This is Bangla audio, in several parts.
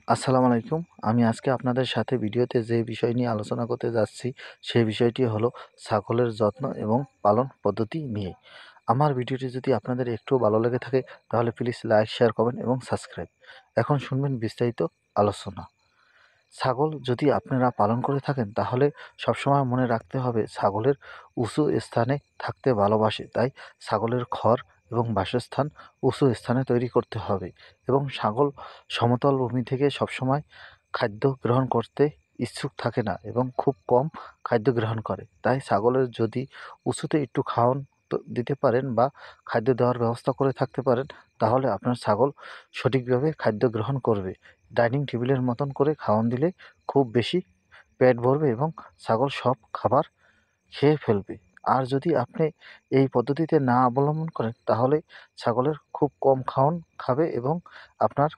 আসসালামু আলাইকুম। আমি আজকে আপনাদের সাথে ভিডিওতে যে বিষয় নিয়ে আলোচনা করতে যাচ্ছি, সেই বিষয়টি হলো ছাগলের যত্ন এবং পালন পদ্ধতি নিয়ে। আমার ভিডিওটি যদি আপনাদের একটুও ভালো লেগে থাকে, তাহলে প্লিজ লাইক, শেয়ার, কমেন্ট এবং সাবস্ক্রাইব। এখন শুনবেন বিস্তারিত আলোচনা। ছাগল যদি আপনারা পালন করে থাকেন, তাহলে সবসময় মনে রাখতে হবে ছাগলের উঁচু স্থানে থাকতে ভালোবাসে। তাই ছাগলের ঘর এবং বাসস্থান উঁচু স্থানে তৈরি করতে হবে এবং ছাগল সমতল ভূমি থেকে সবসময় খাদ্য গ্রহণ করতে ইচ্ছুক থাকে না এবং খুব কম খাদ্য গ্রহণ করে। তাই ছাগলের যদি উঁচুতে একটু খাওয়ান দিতে পারেন বা খাদ্য দেওয়ার ব্যবস্থা করে থাকতে পারেন, তাহলে আপনার ছাগল সঠিকভাবে খাদ্য গ্রহণ করবে। ডাইনিং টেবিলের মতন করে খাওয়ান দিলে খুব বেশি পেট ভরবে এবং ছাগল সব খাবার খেয়ে ফেলবে। আর যদি আপনি এই পদ্ধতিতে না অবলম্বন করেন, তাহলে ছাগলের খুব কম খাওয়ান খাবে এবং আপনার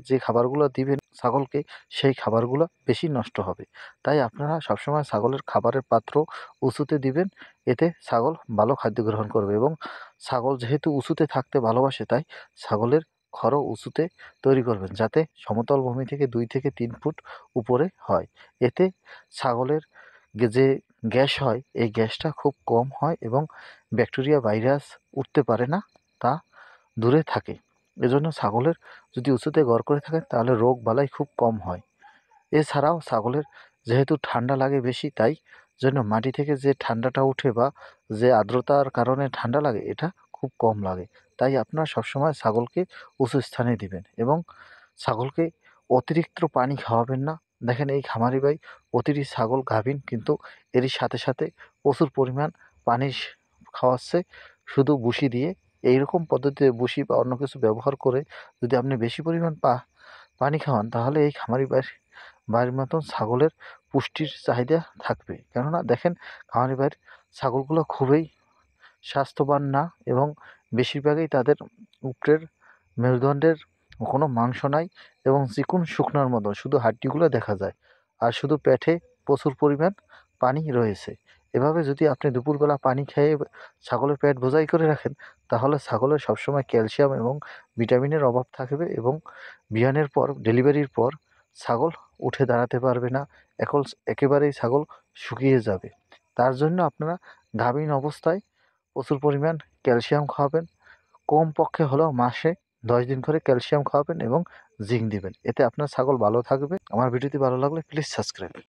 যে খাবারগুলো দিবেন ছাগলকে, সেই খাবারগুলো বেশি নষ্ট হবে। তাই আপনারা সবসময় ছাগলের খাবারের পাত্র উঁচুতে দিবেন। এতে ছাগল ভালো খাদ্য গ্রহণ করবে এবং ছাগল যেহেতু উঁচুতে থাকতে ভালোবাসে, তাই ছাগলের ঘরও উঁচুতে তৈরি করবেন, যাতে সমতল ভূমি থেকে 2 থেকে 3 ফুট উপরে হয়। এতে ছাগলের যে গ্যাস হয়, এই গ্যাসটা খুব কম হয় এবং ব্যাকটেরিয়া, ভাইরাস উঠতে পারে না, তা দূরে থাকে। এজন্য ছাগলের যদি উঁচুতে ঘর করে থাকেন, তাহলে রোগবালাই খুব কম হয়। এছাড়াও ছাগলের যেহেতু ঠান্ডা লাগে বেশি, তাই জন্য মাটি থেকে যে ঠান্ডাটা উঠে বা যে আর্দ্রতার কারণে ঠান্ডা লাগে, এটা খুব কম লাগে। তাই আপনারা সবসময় ছাগলকে উঁচু স্থানে দিবেন এবং ছাগলকে অতিরিক্ত পানি খাওয়াবেন না। দেখেন এই খামারি ভাই প্রতিটি ছাগল গাভীন, কিন্তু এরই সাথে সাথে প্রচুর পরিমাণ পানি খাওয়াচ্ছে শুধু ভুসি দিয়ে। এইরকম পদ্ধতিতে ভুসি বা অন্য কিছু ব্যবহার করে যদি আপনি বেশি পরিমাণ পানি খাওয়ান, তাহলে এই খামারি বাড়ির মতন ছাগলের পুষ্টির চাহিদা থাকবে। কেননা দেখেন, খামারি বাড়ির ছাগলগুলো খুবই স্বাস্থ্যবান না এবং বেশিরভাগই তাদের উপরের মেরুদণ্ডের কোনো মাংস নাই এবং চিকন শুকনার মতো শুধু হাড্ডিগুলো দেখা যায়। আর শুধু পেটে প্রচুর পরিমাণ পানি রয়েছে। এভাবে যদি আপনি দুপুরবেলা পানি খেয়ে ছাগলের পেট বোঝাই করে রাখেন, তাহলে ছাগলের সবসময় ক্যালসিয়াম এবং ভিটামিনের অভাব থাকবে এবং বিয়ানের পর, ডেলিভারির পর ছাগল উঠে দাঁড়াতে পারবে না। একেবারেই ছাগল শুকিয়ে যাবে। তার জন্য আপনারা গাভীন অবস্থায় প্রচুর পরিমাণ ক্যালসিয়াম খাওয়াবেন। কমপক্ষে হলেও মাসে 10 দিন করে ক্যালসিয়াম খাওয়াবেন এবং জিঙ্ক দিবেন। এতে আপনার ছাগল ভালো থাকবে। আমার ভিডিওটি ভালো লাগলে প্লিজ সাবস্ক্রাইব।